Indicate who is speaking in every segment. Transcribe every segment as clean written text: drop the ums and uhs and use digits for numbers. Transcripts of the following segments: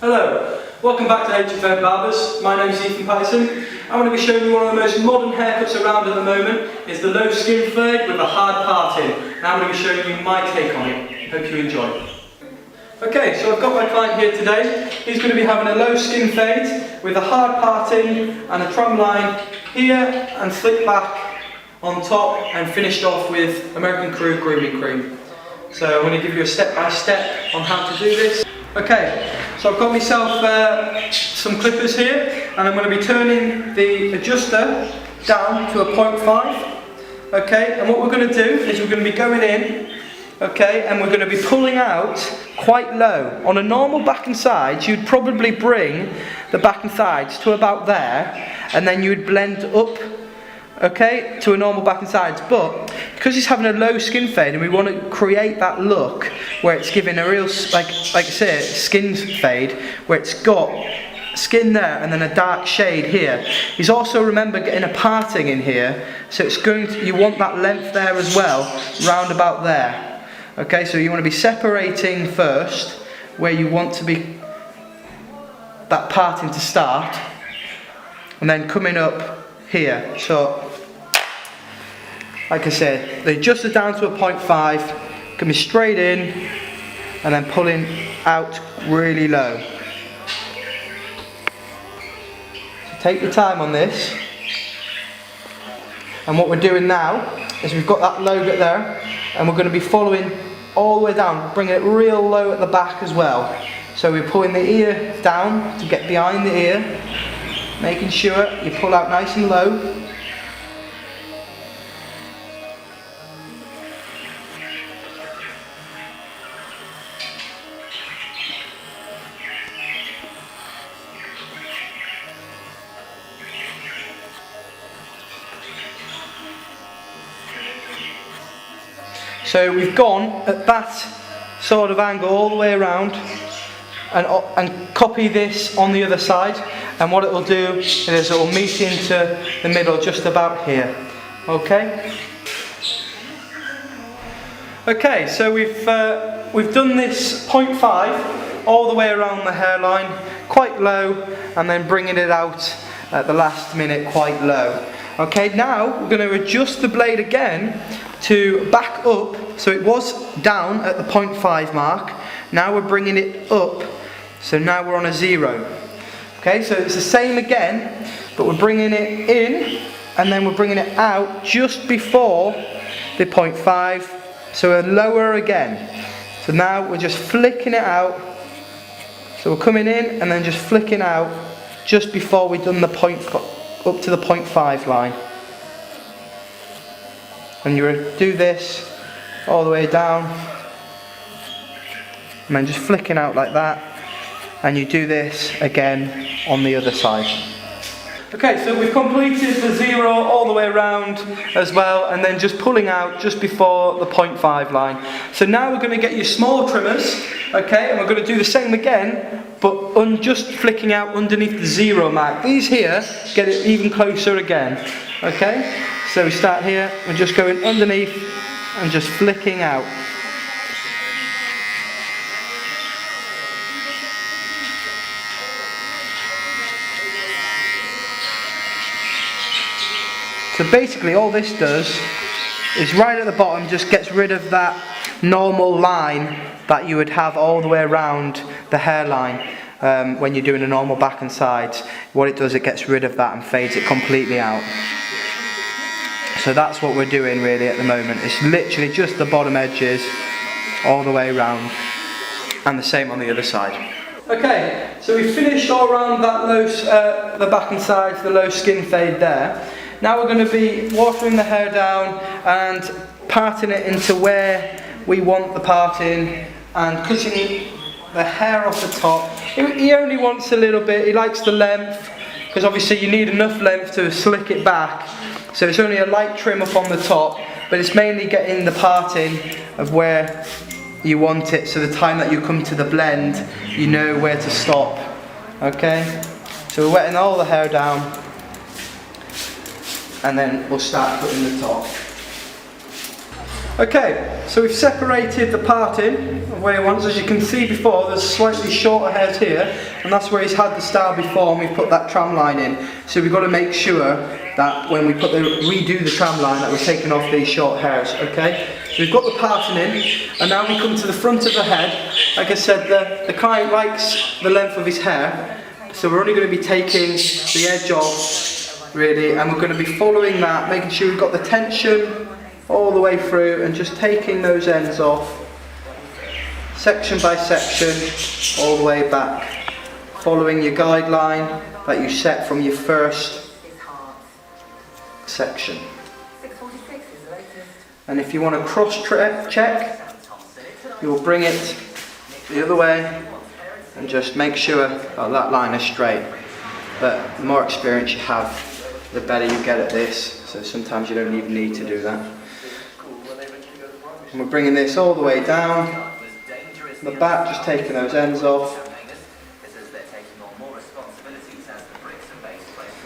Speaker 1: Hello, welcome back to HFM Barbers. My name is Ethan Patterson. I'm going to be showing you one of the most modern haircuts around at the moment. It's the low skin fade with a hard parting. Now I'm going to be showing you my take on it. Hope you enjoy. Okay, so I've got my client here today. He's going to be having a low skin fade with a hard parting and a tram line here and slick back on top and finished off with American Crew Grooming Cream. So I'm going to give you a step by step on how to do this. Okay, so I've got myself some clippers here and I'm going to be turning the adjuster down to a 0.5. Okay, and what we're going to do is we're going to be going in, okay, and we're going to be pulling out quite low. On a normal back and sides, you'd probably bring the back and sides to about there and then you would blend up, okay, to a normal back and sides, but because he's having a low skin fade and we want to create that look where it's giving a real, like I say, skin fade, where it's got skin there and then a dark shade here. He's also, remember, getting a parting in here, so it's going to, you want that length there as well, round about there. Okay, so you want to be separating first where you want to be, that parting to start, and then coming up here. So like I said, they adjust it down to a 0.5, can be straight in and then pulling out really low. So take your time on this, and what we're doing now is we've got that low bit there and we're going to be following all the way down, bringing it real low at the back as well. So we're pulling the ear down to get behind the ear, making sure you pull out nice and low. So we've gone at that sort of angle all the way around and copy this on the other side, and what it will do is it will meet into the middle just about here. Okay? Okay, so we've done this 0.5 all the way around the hairline, quite low, and then bringing it out at the last minute quite low. Okay, now we're going to adjust the blade again to back up. So it was down at the 0.5 mark, now we're bringing it up, so now we're on a 0. Okay, so it's the same again, but we're bringing it in and then we're bringing it out just before the 0.5, so we're lower again. So now we're just flicking it out, so we're coming in and then just flicking out just before we've done the up to the 0.5 line. And you do this all the way down and then just flicking out like that, and you do this again on the other side. Okay, so we've completed the 0 all the way around as well, and then just pulling out just before the 0.5 line. So now we're going to get your small trimmers, okay, and we're going to do the same again, but just flicking out underneath the 0 mark. These here get it even closer again. Okay, so we start here, we're just going underneath and just flicking out. So basically all this does is right at the bottom just gets rid of that normal line that you would have all the way around the hairline when you're doing a normal back and sides. What it does, it gets rid of that and fades it completely out. So that's what we're doing really at the moment. It's literally just the bottom edges all the way around, and the same on the other side. Okay, so we've finished all around that low, the back and sides, the low skin fade there. Now we're going to be watering the hair down and parting it into where we want the parting and cutting the hair off the top. He only wants a little bit, he likes the length, because obviously you need enough length to slick it back. So it's only a light trim up on the top, but it's mainly getting the parting of where you want it, so the time that you come to the blend, you know where to stop. Okay? So we're wetting all the hair down, and then we'll start putting the top. Okay, so we've separated the parting of where he wants. As you can see before, there's slightly shorter hairs here, and that's where he's had the style before, and we've put that tram line in. So we've got to make sure that when we redo the tram line, that we're taking off these short hairs. Okay, so we've got the parting in, and now we come to the front of the head. Like I said, the client likes the length of his hair, so we're only going to be taking the edge off, really, and we're going to be following that, making sure we've got the tension all the way through and just taking those ends off section by section all the way back, following your guideline that you set from your first section. And if you want to cross check, you will bring it the other way and just make sure that line is straight. But the more experience you have, the better you get at this, so sometimes you don't even need to do that. And we're bringing this all the way down the back, just taking those ends off.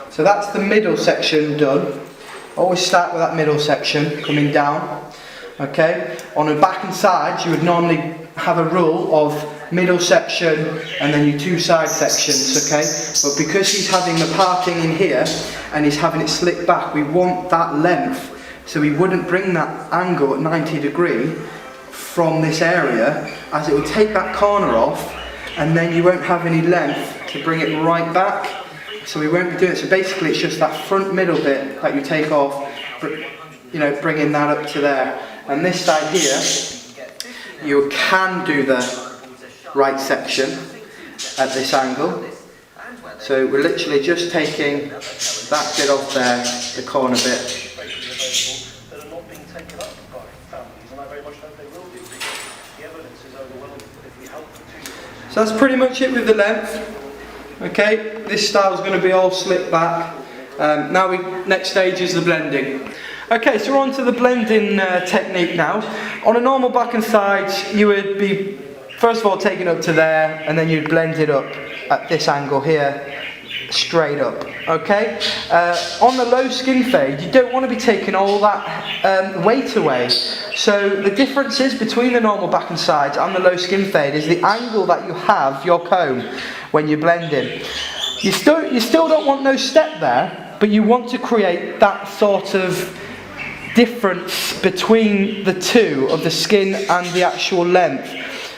Speaker 1: So that's the middle section done. Always start with that middle section coming down. Okay, on the back and sides you would normally have a rule of middle section and then your two side sections, okay? But because he's having the parting in here and he's having it slick back, we want that length. So we wouldn't bring that angle at 90 degree from this area, as it will take that corner off and then you won't have any length to bring it right back. So we won't be doing it. So basically it's just that front middle bit that you take off, you know, bringing that up to there. And this side here, you can do the right section at this angle. So we're literally just taking that bit off there, the corner bit. So that's pretty much it with the length. Okay, this style is going to be all slicked back. Now next stage is the blending. Okay, so we're on to the blending technique now. On a normal back and sides, you would be first of all taking up to there, and then you'd blend it up at this angle here, straight up. Okay, on the low skin fade, you don't want to be taking all that weight away. So the differences between the normal back and sides and the low skin fade is the angle that you have your comb when you're blending. You still don't want no step there, but you want to create that sort of difference between the two of the skin and the actual length.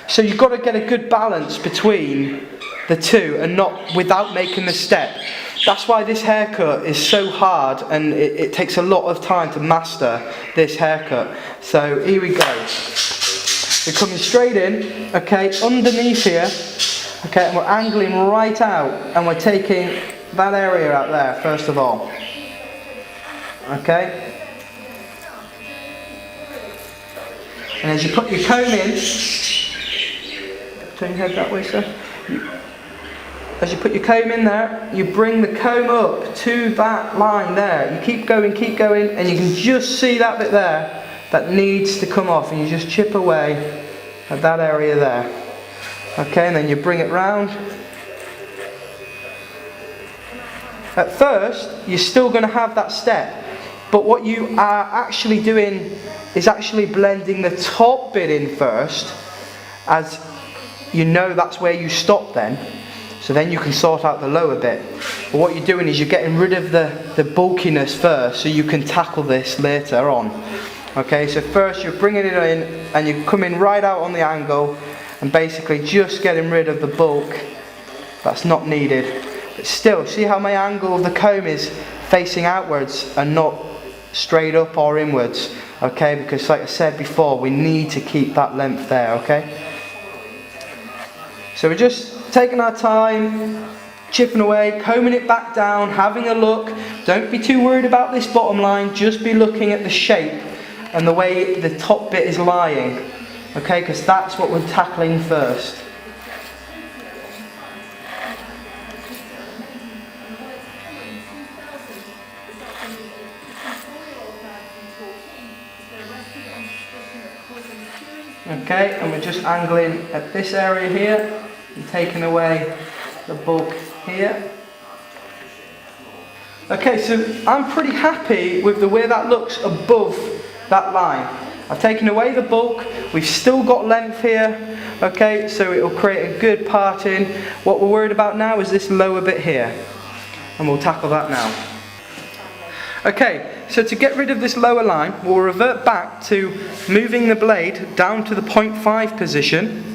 Speaker 1: So you've got to get a good balance between the two and not without making the step. That's why this haircut is so hard, and it takes a lot of time to master this haircut. So here we go. We're coming straight in, okay, underneath here, okay, and we're angling right out, and we're taking that area out there first of all. Okay. And as you put your comb in, turn your head that way, sir. As you put your comb in there, you bring the comb up to that line there. You keep going, and you can just see that bit there that needs to come off, and you just chip away at that area there. Okay, and then you bring it round. At first, you're still going to have that step, but what you are actually doing is actually blending the top bit in first, as you know that's where you stop then. So then you can sort out the lower bit. But what you're doing is you're getting rid of the bulkiness first, so you can tackle this later on. Okay, so first you're bringing it in and you're coming right out on the angle and basically just getting rid of the bulk that's not needed. But still, see how my angle of the comb is facing outwards and not straight up or inwards. Okay, because like I said before, we need to keep that length there, okay? So we're just taking our time, chipping away, combing it back down, having a look. Don't be too worried about this bottom line, just be looking at the shape and the way the top bit is lying. Okay, because that's what we're tackling first. Okay, and we're just angling at this area here and taking away the bulk here. Okay, so I'm pretty happy with the way that looks above that line. I've taken away the bulk, we've still got length here, okay, so it will create a good parting. What we're worried about now is this lower bit here, and we'll tackle that now. Okay, so to get rid of this lower line, we'll revert back to moving the blade down to the 0.5 position.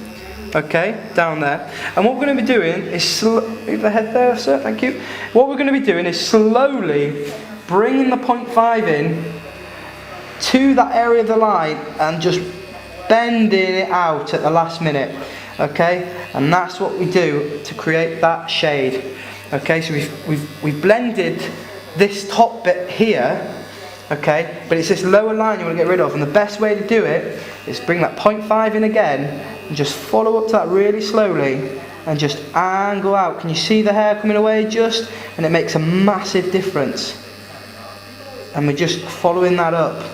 Speaker 1: Okay, down there. And what we're going to be doing is move the head there, sir, thank you. What we're going to be doing is slowly bringing the 0.5 in to that area of the line and just bending it out at the last minute. Okay, and that's what we do to create that shade. Okay, so we've blended this top bit here. Okay, but it's this lower line you want to get rid of, and the best way to do it is bring that 0.5 in again and just follow up to that really slowly and just angle out. Can you see the hair coming away just? And it makes a massive difference. And we're just following that up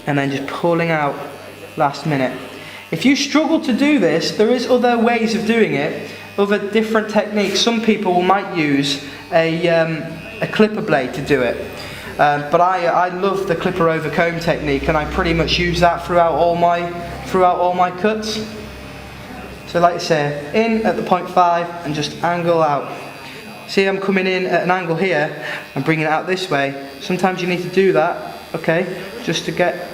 Speaker 1: and then just pulling out last minute. If you struggle to do this, there is other ways of doing it, other different techniques. Some people might use a clipper blade to do it, but I love the clipper over comb technique, and I pretty much use that throughout all my cuts. So like I say, in at the 0.5 and just angle out. See, I'm coming in at an angle here and bringing it out this way. Sometimes you need to do that, okay, just to get,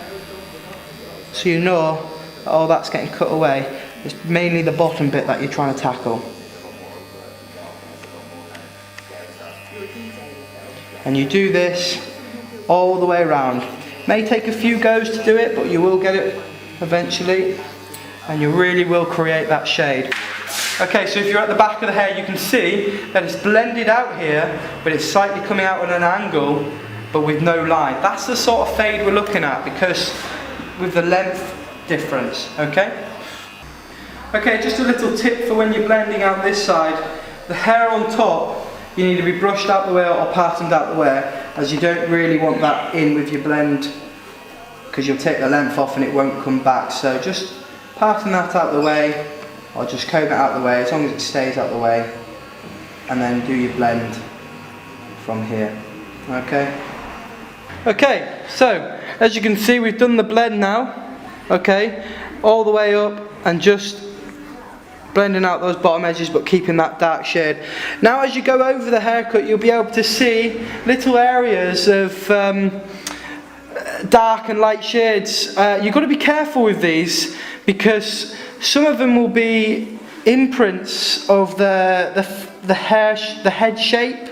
Speaker 1: so you know that all that's getting cut away. It's mainly the bottom bit that you're trying to tackle. And you do this all the way around. May take a few goes to do it, but you will get it eventually, and you really will create that shade. Okay, so if you're at the back of the hair, you can see that it's blended out here, but it's slightly coming out at an angle, but with no line. That's the sort of fade we're looking at, because with the length difference, okay? Okay, just a little tip for when you're blending out this side. The hair on top, you need to be brushed out the way or patterned out the way, as you don't really want that in with your blend, because you'll take the length off and it won't come back. So just pattern that out the way, or just comb it out the way, as long as it stays out the way, and then do your blend from here. Okay? Okay, so as you can see, we've done the blend now, okay, all the way up, and just blending out those bottom edges but keeping that dark shade. Now as you go over the haircut, you'll be able to see little areas of dark and light shades. You've got to be careful with these, because some of them will be imprints of the head shape.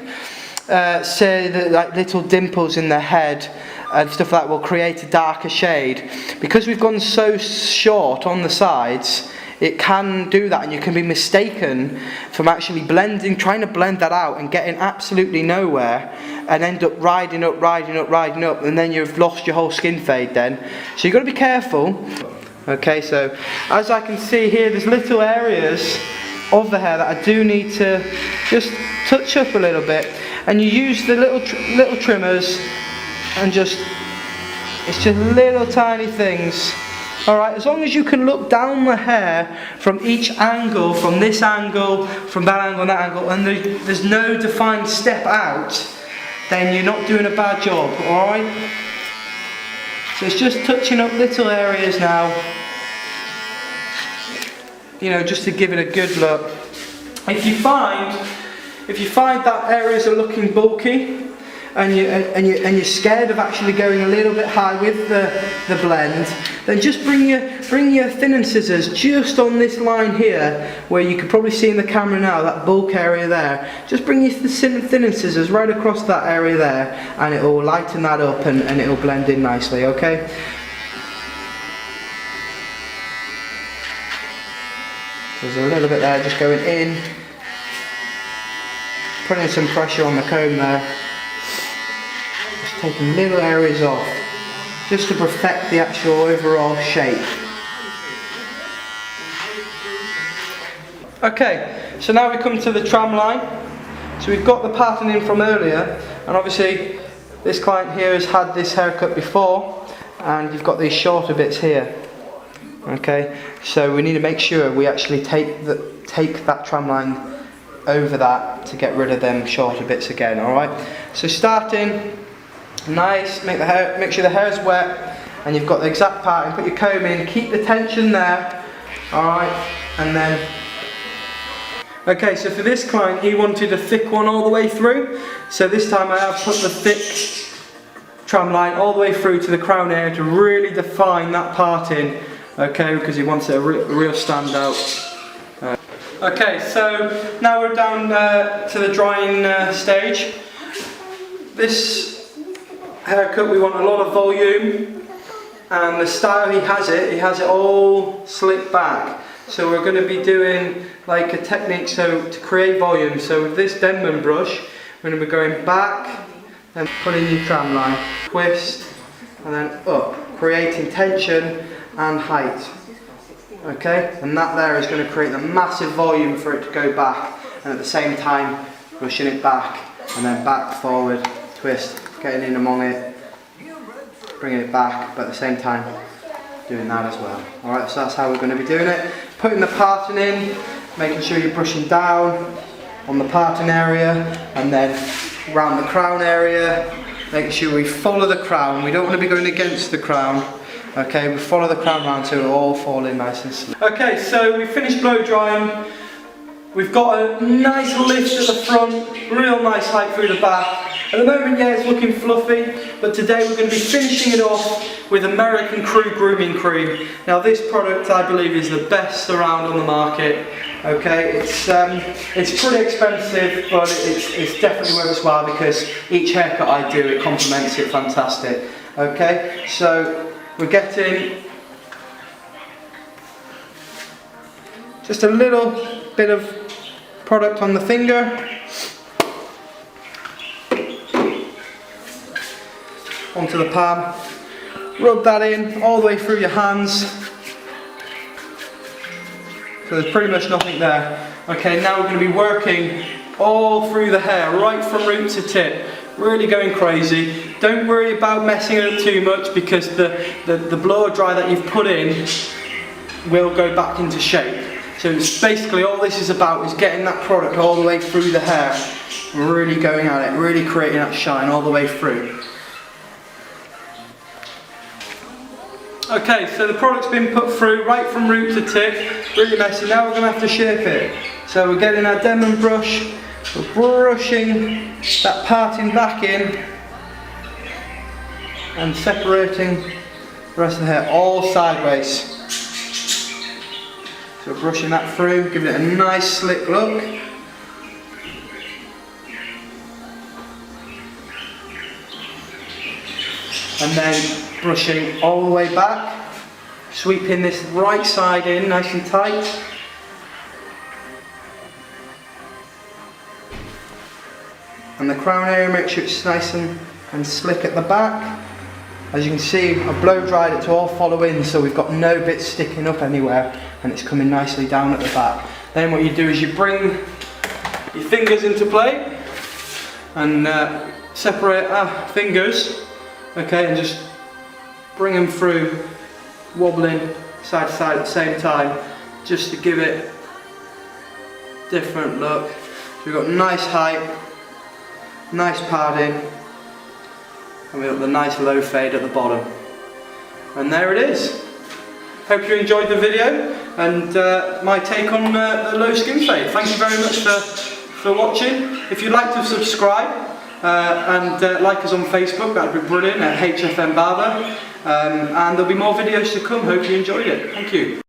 Speaker 1: Say that, like little dimples in the head and stuff like that will create a darker shade. Because we've gone so short on the sides, it can do that, and you can be mistaken from actually trying to blend that out and getting absolutely nowhere, and end up riding up, and then you've lost your whole skin fade then. So you've got to be careful. Okay, so as I can see here, there's little areas of the hair that I do need to just touch up a little bit, and you use the little trimmers, and it's just little tiny things. Alright, as long as you can look down the hair from each angle, from this angle, from that angle and that angle, and there's no defined step out, then you're not doing a bad job, alright? So it's just touching up little areas now, you know, just to give it a good look. If you find that areas are looking bulky, and you're scared of actually going a little bit high with the blend, then just bring your thinning scissors just on this line here, where you could probably see in the camera now, that bulk area there. Just bring your thinning scissors right across that area there, and it will lighten that up, and it will blend in nicely, okay? There's a little bit there just going in, putting some pressure on the comb there. Taking little areas off, just to perfect the actual overall shape. Okay, so now we come to the tram line. So we've got the pattern in from earlier, and obviously this client here has had this haircut before, and you've got these shorter bits here. Okay, so we need to make sure we actually take that tram line over that to get rid of them shorter bits again. Alright, so starting Nice, make sure the hair is wet and you've got the exact parting. Put your comb in, keep the tension there. Alright, and then... Okay, so for this client, he wanted a thick one all the way through. So this time I have put the thick tram line all the way through to the crown area to really define that parting. Okay, because he wants it a real standout. Okay, so now we're down to the drying stage. This haircut, we want a lot of volume, and the style he has it all slicked back. So we're going to be doing like a technique to create volume. So with this Denman brush, we're going to be going back and putting your tram line, twist, and then up, creating tension and height. Okay, and that there is going to create the massive volume for it to go back, and at the same time pushing it back, and then back, forward, twist, getting in among it, bringing it back, but at the same time doing that as well. Alright, so that's how we're going to be doing it. Putting the parting in, making sure you're brushing down on the parting area, and then around the crown area, making sure we follow the crown. We don't want to be going against the crown. Okay, we follow the crown round so it'll all fall in nice and slick. Okay, so we finished blow drying. We've got a nice lift at the front, real nice height through the back. At the moment, yeah, it's looking fluffy, but today we're going to be finishing it off with American Crew Grooming Cream. Now this product, I believe, is the best around on the market. Okay, it's pretty expensive, but it's definitely worth its while because each haircut I do, it complements it fantastic. Okay, so we're getting just a little bit of product on the finger, onto the palm, rub that in all the way through your hands, so there's pretty much nothing there. Okay, now we're going to be working all through the hair, right from root to tip, really going crazy. Don't worry about messing it up too much because the blow dry that you've put in will go back into shape. So it's basically all this is about is getting that product all the way through the hair, really going at it, really creating that shine all the way through. Okay, so the product's been put through right from root to tip, really messy. Now we're going to have to shape it. So we're getting our Denman brush, we're brushing that parting back in and separating the rest of the hair all sideways. So brushing that through, giving it a nice slick look. And then brushing all the way back, sweeping this right side in nice and tight. And the crown area, make sure it's nice and slick at the back. As you can see, I've blow dried it to all follow in, so we've got no bits sticking up anywhere, and it's coming nicely down at the back. Then what you do is you bring your fingers into play and separate our fingers, okay, and just bring them through, wobbling side to side at the same time, just to give it a different look. So we've got nice height, nice padding, and we've got the nice low fade at the bottom. And there it is. Hope you enjoyed the video and my take on the low skin fade. Thank you very much for watching. If you'd like to subscribe and like us on Facebook, that would be brilliant, at HFM Barber. And there'll be more videos to come. Hope you enjoyed it. Thank you.